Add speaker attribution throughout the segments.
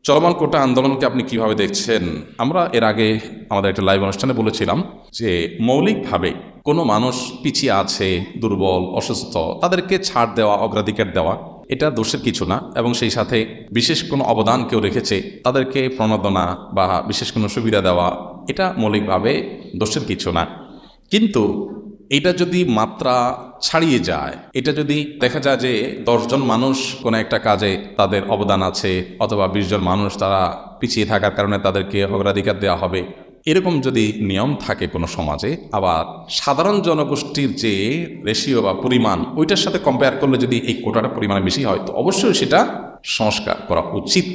Speaker 1: চলমান কোটা আন্দোলনকে আপনি কিভাবে দেখছেন? আমরা এর আগে আমাদের একটা লাইভ অনুষ্ঠানে বলেছিলাম যে মৌলিকভাবে কোনো মানুষ পিছিয়ে আছে, দুর্বল, অসুস্থ, তাদেরকে ছাড় দেওয়া, অগ্রাধিকার দেওয়া এটা দোষের কিছু না, এবং সেই সাথে বিশেষ কোনো অবদান কেউ রেখেছে তাদেরকে প্রণোদনা বা বিশেষ কোনো সুবিধা দেওয়া এটা মৌলিকভাবে দোষের কিছু না। কিন্তু এটা যদি মাত্রা ছাড়িয়ে যায়, এটা যদি দেখা যায় যে 10 জন মানুষ কোনো একটা কাজে তাদের অবদান আছে, অথবা 20 জন মানুষ তারা পিছিয়ে থাকার কারণে তাদেরকে অগ্রাধিকার দেওয়া হবে, এরকম যদি নিয়ম থাকে কোনো সমাজে, আবার সাধারণ জনগোষ্ঠীর যে রেশিও বা পরিমাণ ওইটার সাথে কম্পেয়ার করলে যদি এই কোটাটা পরিমাণে বেশি হয়, তো অবশ্যই সেটা সংস্কার করা উচিত,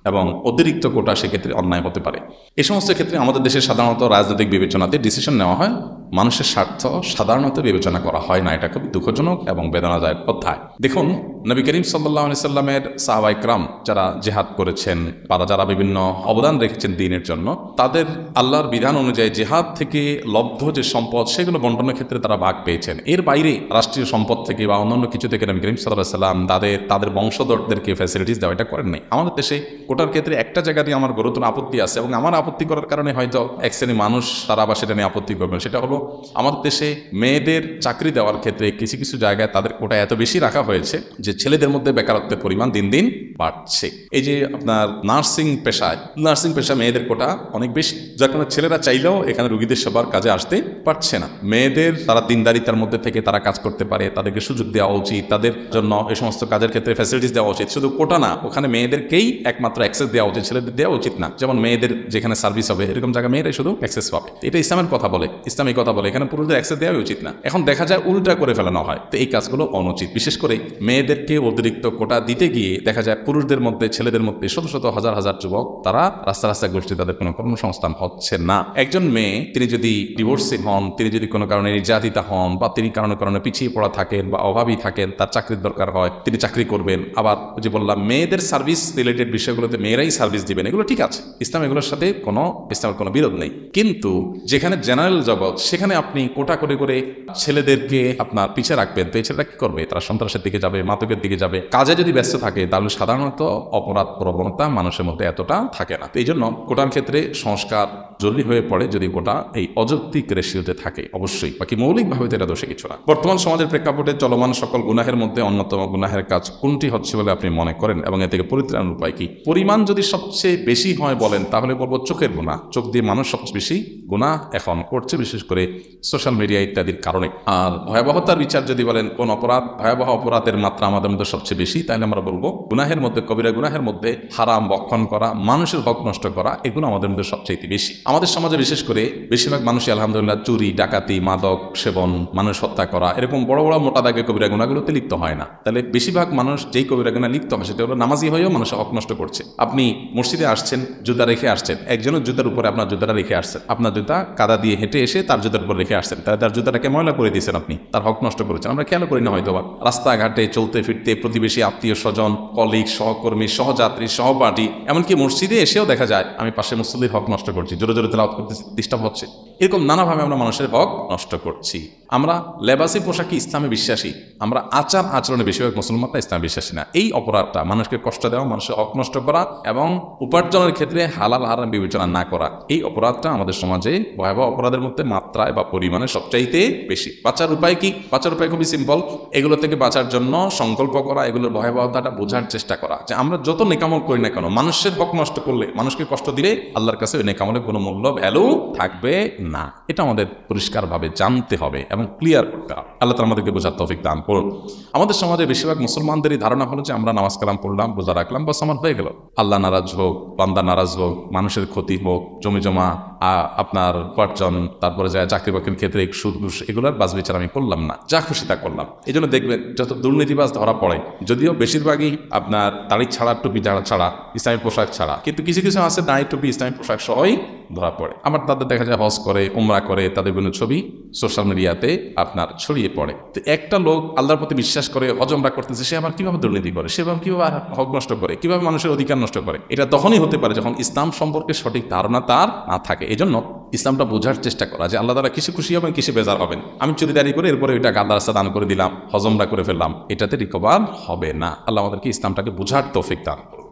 Speaker 1: এবং অতিরিক্ত কোটা সেক্ষেত্রে অন্যায় হতে পারে। এই সমস্ত ক্ষেত্রে আমাদের দেশে সাধারণত রাজনৈতিক বিবেচনাতে ডিসিশন নেওয়া হয়, মানুষের স্বার্থ সাধারণত বিবেচনা করা হয় না। এটা খুব দুঃখজনক এবং বেদনাদায়ক অধ্যায়। দেখুন, নবী করিম সাল্লাল্লাহু আলাইহি সাল্লামের সাহাবায়ে কেরাম যারা জিহাদ করেছেন বা যারা বিভিন্ন অবদান রেখেছেন দ্বীনের জন্য, তাদের আল্লাহর বিধান অনুযায়ী জিহাদ থেকে লব্ধ যে সম্পদ সেগুলো বন্টনের ক্ষেত্রে তারা ভাগ পেয়েছেন। এর বাইরে রাষ্ট্রীয় সম্পদ থেকে বা অন্যান্য কিছু থেকে নবী করিম সাল্লাল্লাহু আলাইহি সাল্লাম তাদের বংশধরদেরকে ফ্যাসিলিটিস দেওয়া এটা করেন নাই। আমাদের দেশে কোটার ক্ষেত্রে একটা জায়গা নিয়ে আমার গুরুত্বপূর্ণ আপত্তি আছে, এবং আমার আপত্তি করার কারণে হয়তো এক শ্রেণী মানুষ তারা আবার সেটা নিয়ে আপত্তি করবেন। সেটা হলো, আমাদের দেশে মেয়েদের চাকরি দেওয়ার ক্ষেত্রে কিছু কিছু জায়গায় তাদের কোটা এত বেশি রাখা হয়েছে যে ছেলেদের মধ্যে বেকারত্বের পরিমাণ দিন দিন বাড়ছে। এই যে আপনার নার্সিং পেশা মেয়েদের কোটা অনেক বেশি, যার কারণে ছেলেরা চাইলেও এখানে রোগীদের সেবার কাজে আসতে পারছে না। মেয়েদের তারা দিনদারিতার মধ্যে থেকে তারা কাজ করতে পারে, তাদেরকে সুযোগ দেওয়া উচিত, তাদের জন্য এই সমস্ত কাজের ক্ষেত্রে ফ্যাসিলিটিস দেওয়া উচিত। শুধু কোটা না, ওখানে মেয়েদেরকেই একমাত্র অ্যাক্সেস দেওয়া উচিত, ছেলেদের দেওয়া উচিত না। যেমন মেয়েদের যেখানে সার্ভিস হবে এরকম জায়গায় মেয়েরাই শুধু অ্যাক্সেস পাবে। এটা ইসলামের কথা বলে, ইসলামিক কথা বলে, এখানে পুরুষদের অ্যাক্সেস দেওয়া উচিত না। এখন দেখা যায় উল্টা করে ফেলানো হয়, তো এই কাজগুলো অনুচিত। বিশেষ করে মেয়েদেরকে অতিরিক্ত কোটা দিতে গিয়ে দেখা যায় পুরুষদের মধ্যে, ছেলেদের মধ্যে শত শত হাজার হাজার যুবক তারা রাস্তায় ঘুরছে, তাদের কোনো কর্মসংস্থান হচ্ছে না। একজন মেয়ে তিনি যদি ডিভোর্সি হন, তিনি যদি কোনো কারণে নির্যাতিতা হন, বা তিনি কারণে পিছিয়ে পড়া থাকেন বা অভাবী থাকেন, তার চাকরির দরকার হয়, তিনি চাকরি করবেন। আবার যে বললাম মেয়েদের সার্ভিস রিলেটেড বিষয়গুলোতে মেয়েরাই সার্ভিস দিবেন, এগুলো ঠিক আছে, ইসলাম এগুলোর সাথে ইসলামের কোনো বিরোধ নেই। কিন্তু যেখানে জেনারেল জগৎ, সেখানে আপনি কোটা করে করে ছেলেদেরকে আপনার পিছিয়ে রাখবেন, তো এই ছেলেরা কি করবে? তারা সন্ত্রাসের দিকে যাবে, মাদকের দিকে যাবে। কাজে যদি ব্যস্ত থাকে তাহলে সাধারণত অপরাধ প্রবণতা মানুষের মধ্যে এতটা থাকে না। তো এই জন্য কোটার ক্ষেত্রে সংস্কার জরুরি হয়ে পড়ে যদি কোটা এই অযৌক্তিক রেশিওতে থাকে, অবশ্যই। বাকি মৌলিকভাবে তো এটা দোষে কিছু না। বর্তমান সমাজের প্রেক্ষাপটে চলমান সকল গুনাহের মধ্যে অন্যতম গুনাহের কাজ কোনটি হচ্ছে বলে আপনি মনে করেন, এবং এ থেকে পরিত্রাণের উপায় কি? পরিমাণ যদি সবচেয়ে বেশি হয় বলেন, তাহলে বলবো চোখের গুনাহ। চোখ দিয়ে মানুষ সবচেয়ে বেশি গুনাহ এখন করছে, বিশেষ করে সোশ্যাল মিডিয়া ইত্যাদির কারণে। আর ভয়াবহতার বিচার যদি বলেন কোন অপরাধ ভয়াবহ অপরাধের মাত্রা আমাদের মধ্যে সবচেয়ে বেশি, তাহলে আমরা বলবো গুনাহের মধ্যে, কবিরা গুনাহের মধ্যে হারাম ভক্ষণ করা, মানুষের হক নষ্ট করা, এগুলো আমাদের মধ্যে সবচেয়ে বেশি। আমাদের সমাজে বিশেষ করে বেশিরভাগ মানুষই আলহামদুলিল্লাহ চুরি, ডাকাতি, মাদক সেবন, মানুষ হত্যা করা, এরকম বড় বড় মোটা দাগে কবিরা গুনাহগুলোতে লিপ্ত হয় না। তাহলে বেশিরভাগ মানুষ যেই কবিরা গুনাহ লিপ্ত হয় সেটা হলো নামাজি হয়েও মানুষের হক নষ্ট করছে। আপনি মসজিদে আসছেন, জুতা রেখে আসছেন, একজনের জুতার উপরে আপনার জুতাটা রেখে আসছেন, আপনার জুতা কাদা দিয়ে হেঁটে এসে তার জুতার উপর রেখে আসছেন, তাহলে তার জুতাটাকে ময়লা করে দিয়েছেন, আপনি তার হক নষ্ট করেছেন। আমরা খেয়াল করি না হয়তো। রাস্তাঘাটে চলতে ফিরতে প্রতিবেশী, আত্মীয় স্বজন, কলিগ, সহকর্মী, সহযাত্রী, সহপাঠী, এমনকি মসজিদে এসেও দেখা যায় আমি পাশে মুসল্লির হক নষ্ট করছি, জোরে জোরে তেলাওয়াত করতে ডিস্টার্ব হচ্ছে। এরকম নানাভাবে আমরা মানুষের হক নষ্ট করছি। আমরা লেবাসি পোশাকে ইসলামে বিশ্বাসী, আমরা আচার আচরণে বেশিরভাগ মুসলমানরা ইসলামে বিশ্বাসী না। এই অপরাধটা, মানুষকে কষ্ট দেওয়া, মানুষের হক নষ্ট করা এবং উপার্জনের ক্ষেত্রে হালাল হারাম বিবেচনা না করা, এই অপরাধটা আমাদের সমাজে ভয়াবহ অপরাধের মধ্যে মাত্রায় বা পরিমাণে সবচাইতে বেশি। বাঁচার উপায় কি? বাঁচার উপায় খুবই সিম্পল। এগুলো থেকে বাঁচার জন্য সংকল্প করা, এগুলোর ভয়াবহতাটা বোঝার চেষ্টা করা, যে আমরা যত নেকামল করি না কেন, মানুষের হক নষ্ট করলে, মানুষকে কষ্ট দিলে আল্লাহর কাছে ওই নেকামলের কোনো মূল্য, ভ্যালু থাকবে না। এটা আমাদের পরিষ্কারভাবে জানতে হবে এবং ক্লিয়ার করতে হবে। আল্লাহ তাআলা আমাদেরকে বোঝার তৌফিক দান করুন। আমাদের সমাজে বেশিরভাগ মুসলমানদেরই ধারণা হলো যে আমরা নামাজ কালাম পড়লাম, রোজা রাখলাম, বাস আমার হয়ে গেল। আল্লাহ নারাজ হোক, বান্দা নারাজ হোক, মানুষের ক্ষতি হোক, জমি জমা, আপনার উপার্জন, তারপরে যায় চাকরি বাকরির ক্ষেত্রে সুদ ঘুষ, এগুলোর বাজ বিচার আমি করলাম না, যা খুশি তা করলাম। এই জন্য দেখবেন যত দুর্নীতিবাজ ধরা পড়ে, যদিও বেশিরভাগই আপনার দাড়ি ছাড়া, টুপি ছাড়া, ইসলামী পোশাক ছাড়া, কিন্তু কিছু কিছু আছে দাড়ি, টুপি, ইসলামী পোশাক সহই ধরা পড়ে। আবার তাদের দেখা যায় হজ করে, উমরা করে, তাদের বিভিন্ন ছবি সোশ্যাল মিডিয়াতে আপনার ছড়িয়ে পড়ে। তো একটা লোক আল্লাহর প্রতি বিশ্বাস করে হজ উমরা করতেছে, সে আবার কিভাবে দুর্নীতি করে, সে আবার কিভাবে হক নষ্ট করে, কিভাবে মানুষের অধিকার নষ্ট করে? এটা তখনই হতে পারে যখন ইসলাম সম্পর্কে সঠিক ধারণা তার না থাকে। এই জন্য ইসলামটা বোঝার চেষ্টা করা, যে আল্লাহ তাআলা কিসে খুশি হবেন, কিসে বেজার হবেন। আমি চুরিদারি করে এরপরে ওইটা আল্লাহর রাস্তায় দান করে দিলাম, হজ উমরা করে ফেললাম, এটাতে রিকভার হবে না। আল্লাহ আমাদেরকে ইসলামটাকে বোঝার তৌফিক দান করুন।